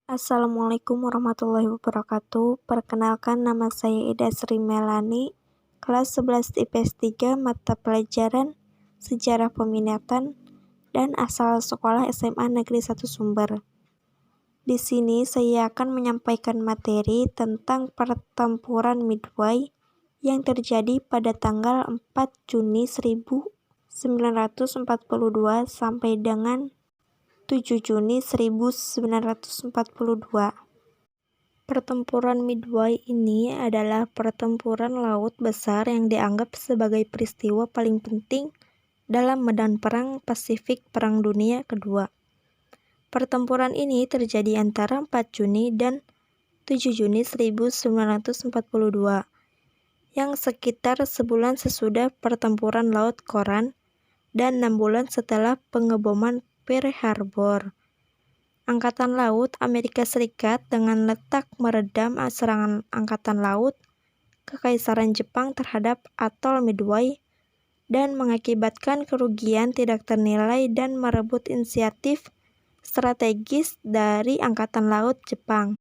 Assalamualaikum warahmatullahi wabarakatuh. Perkenalkan, nama saya Ida Sri Melani, kelas 11 IPS 3, mata pelajaran Sejarah Peminatan, dan asal sekolah SMA Negeri 1 Sumber. Di sini saya akan menyampaikan materi tentang pertempuran Midway yang terjadi pada tanggal 4 Juni 1942 sampai dengan 7 Juni 1942. Pertempuran Midway ini adalah pertempuran laut besar yang dianggap sebagai peristiwa paling penting dalam medan perang Pasifik Perang Dunia Kedua. Pertempuran ini terjadi antara 4 Juni dan 7 Juni 1942, yang sekitar sebulan sesudah pertempuran Laut Koran dan 6 bulan setelah pengeboman Pearl Harbor. Angkatan Laut Amerika Serikat dengan letak meredam serangan Angkatan Laut Kekaisaran Jepang terhadap atol Midway dan mengakibatkan kerugian tidak ternilai dan merebut inisiatif strategis dari Angkatan Laut Jepang.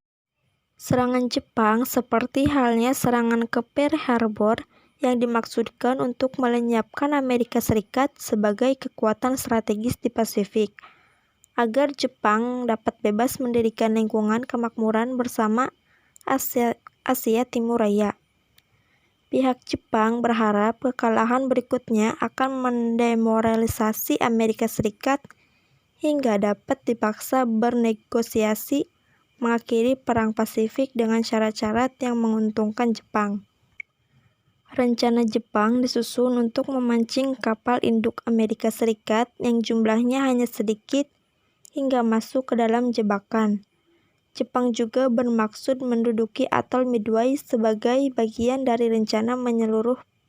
Serangan Jepang seperti halnya serangan ke Pearl Harbor yang dimaksudkan untuk melenyapkan Amerika Serikat sebagai kekuatan strategis di Pasifik, agar Jepang dapat bebas mendirikan lingkungan kemakmuran bersama Asia Timur Raya. Pihak Jepang berharap kekalahan berikutnya akan mendemoralisasi Amerika Serikat hingga dapat dipaksa bernegosiasi mengakhiri Perang Pasifik dengan syarat-syarat yang menguntungkan Jepang. Rencana Jepang disusun untuk memancing kapal induk Amerika Serikat yang jumlahnya hanya sedikit hingga masuk ke dalam jebakan. Jepang juga bermaksud menduduki atol Midway sebagai bagian dari rencana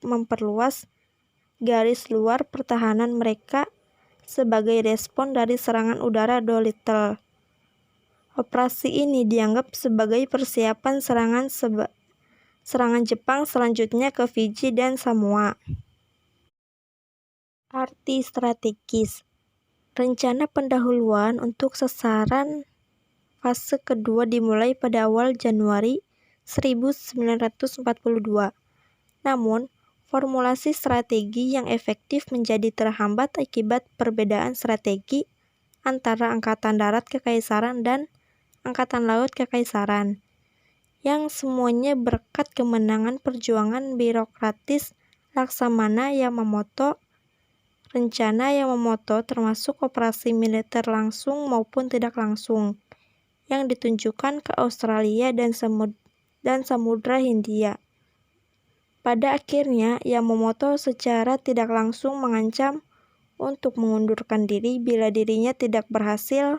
memperluas garis luar pertahanan mereka sebagai respon dari serangan udara Doolittle. Operasi ini dianggap sebagai persiapan serangan Jepang selanjutnya ke Fiji dan Samoa. Arti strategis. Rencana pendahuluan untuk sasaran fase kedua dimulai pada awal Januari 1942. Namun, formulasi strategi yang efektif menjadi terhambat akibat perbedaan strategi antara Angkatan Darat Kekaisaran dan Angkatan Laut Kekaisaran, yang semuanya berkat kemenangan perjuangan birokratis Laksamana Yamamoto. Rencana Yamamoto termasuk operasi militer langsung maupun tidak langsung yang ditunjukkan ke Australia dan Samudra Hindia. Pada akhirnya, Yamamoto secara tidak langsung mengancam untuk mengundurkan diri bila dirinya tidak berhasil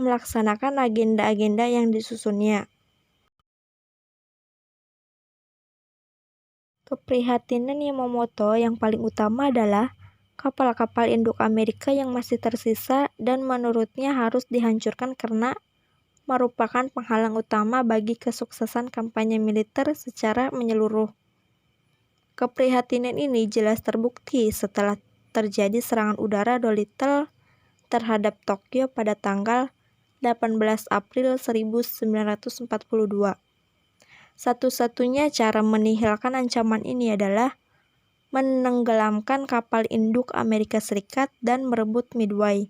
melaksanakan agenda-agenda yang disusunnya. Keprihatinan Yamamoto yang paling utama adalah kapal-kapal induk Amerika yang masih tersisa dan menurutnya harus dihancurkan karena merupakan penghalang utama bagi kesuksesan kampanye militer secara menyeluruh. Keprihatinan ini jelas terbukti setelah terjadi serangan udara Doolittle terhadap Tokyo pada tanggal 18 April 1942. Satu-satunya cara menihilkan ancaman ini adalah menenggelamkan kapal induk Amerika Serikat dan merebut Midway,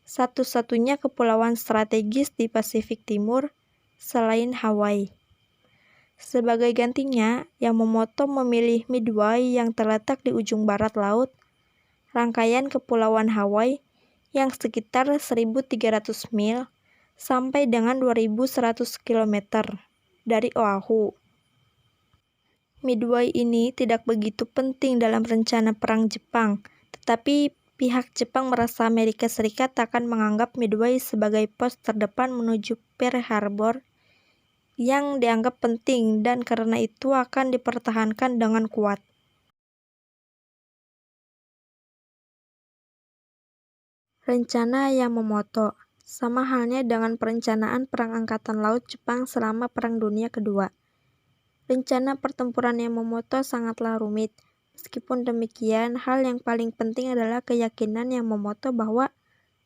satu-satunya kepulauan strategis di Pasifik Timur selain Hawaii. Sebagai gantinya, Yamamoto memilih Midway yang terletak di ujung barat laut, rangkaian kepulauan Hawaii yang sekitar 1.300 mil sampai dengan 2.100 km dari Oahu. Midway ini tidak begitu penting dalam rencana perang Jepang, tetapi pihak Jepang merasa Amerika Serikat akan menganggap Midway sebagai pos terdepan menuju Pearl Harbor yang dianggap penting dan karena itu akan dipertahankan dengan kuat. Rencana Yamamoto sama halnya dengan perencanaan Perang Angkatan Laut Jepang selama Perang Dunia Kedua. Rencana pertempuran Yamamoto sangatlah rumit. Meskipun demikian, hal yang paling penting adalah keyakinan Yamamoto bahwa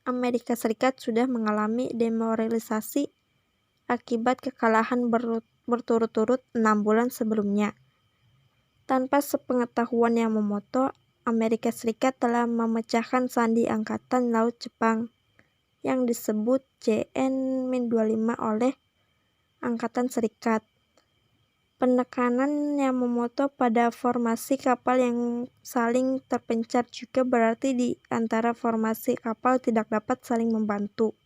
Amerika Serikat sudah mengalami demoralisasi akibat kekalahan berturut-turut 6 bulan sebelumnya. Tanpa sepengetahuan Yamamoto, Amerika Serikat telah memecahkan sandi Angkatan Laut Jepang yang disebut JN-25 oleh Angkatan Serikat. Penekanan Yamamoto pada formasi kapal yang saling terpencar juga berarti di antara formasi kapal tidak dapat saling membantu,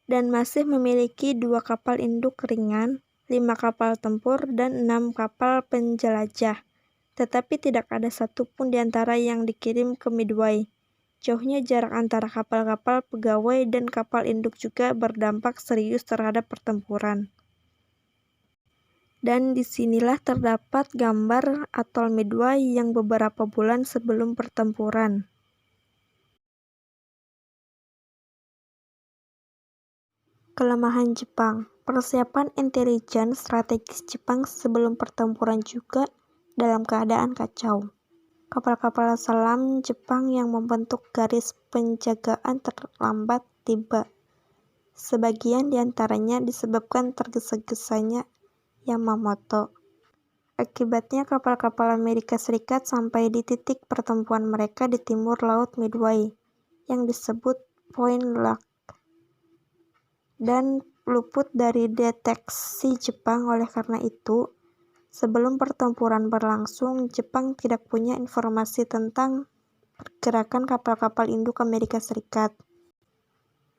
dan masih memiliki 2 kapal induk ringan, 5 kapal tempur, dan 6 kapal penjelajah. Tetapi tidak ada satupun di antara yang dikirim ke Midway. Jauhnya jarak antara kapal-kapal pegawai dan kapal induk juga berdampak serius terhadap pertempuran. Dan disinilah terdapat gambar atol Midway yang beberapa bulan sebelum pertempuran. Kelemahan Jepang. Persiapan intelijen strategis Jepang sebelum pertempuran juga dalam keadaan kacau. Kapal-kapal selam Jepang yang membentuk garis penjagaan terlambat tiba. Sebagian diantaranya disebabkan tergesa-gesanya Yamamoto. Akibatnya kapal-kapal Amerika Serikat sampai di titik pertemuan mereka di timur Laut Midway, yang disebut Point Lookout, dan luput dari deteksi Jepang. Oleh karena itu, sebelum pertempuran berlangsung, Jepang tidak punya informasi tentang pergerakan kapal-kapal induk Amerika Serikat.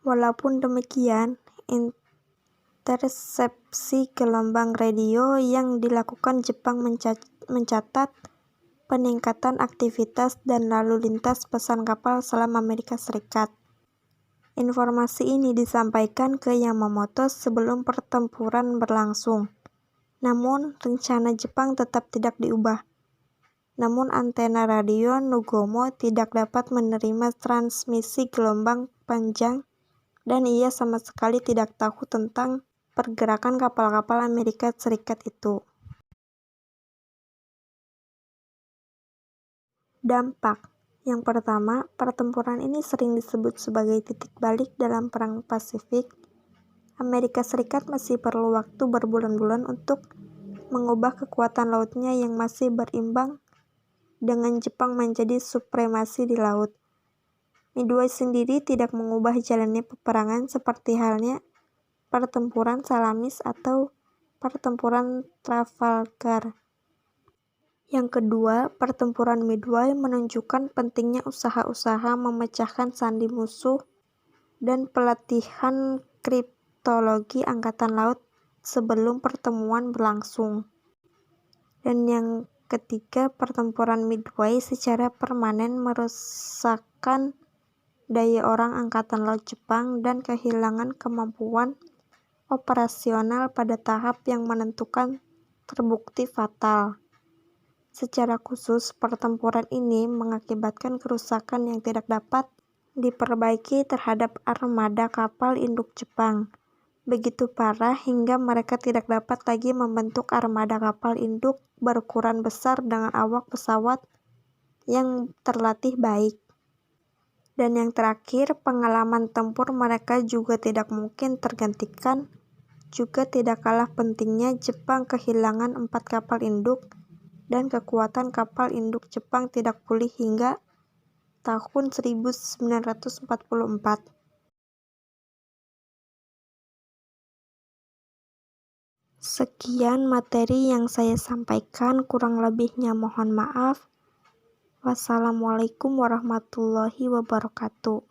Walaupun demikian, intersepsi gelombang radio yang dilakukan Jepang mencatat peningkatan aktivitas dan lalu lintas pesan kapal selam Amerika Serikat. Informasi ini disampaikan ke Yamamoto sebelum pertempuran berlangsung. Namun, rencana Jepang tetap tidak diubah. Namun, antena radio Nugomo tidak dapat menerima transmisi gelombang panjang, dan ia sama sekali tidak tahu tentang pergerakan kapal-kapal Amerika Serikat itu. Dampak. Yang pertama, pertempuran ini sering disebut sebagai titik balik dalam Perang Pasifik. Amerika Serikat masih perlu waktu berbulan-bulan untuk mengubah kekuatan lautnya yang masih berimbang dengan Jepang menjadi supremasi di laut. Midway sendiri tidak mengubah jalannya peperangan seperti halnya pertempuran Salamis atau pertempuran Trafalgar. Yang kedua, pertempuran Midway menunjukkan pentingnya usaha-usaha memecahkan sandi musuh dan pelatihan kriptologi Angkatan Laut sebelum pertemuan berlangsung. Dan yang ketiga, pertempuran Midway secara permanen merusakkan daya orang Angkatan Laut Jepang dan kehilangan kemampuan operasional pada tahap yang menentukan terbukti fatal. Secara khusus, pertempuran ini mengakibatkan kerusakan yang tidak dapat diperbaiki terhadap armada kapal induk Jepang. Begitu parah hingga mereka tidak dapat lagi membentuk armada kapal induk berukuran besar dengan awak pesawat yang terlatih baik. Dan yang terakhir, pengalaman tempur mereka juga tidak mungkin tergantikan. Juga tidak kalah pentingnya, Jepang kehilangan 4 kapal induk, dan kekuatan kapal induk Jepang tidak pulih hingga tahun 1944. Sekian materi yang saya sampaikan, kurang lebihnya mohon maaf. Wassalamualaikum warahmatullahi wabarakatuh.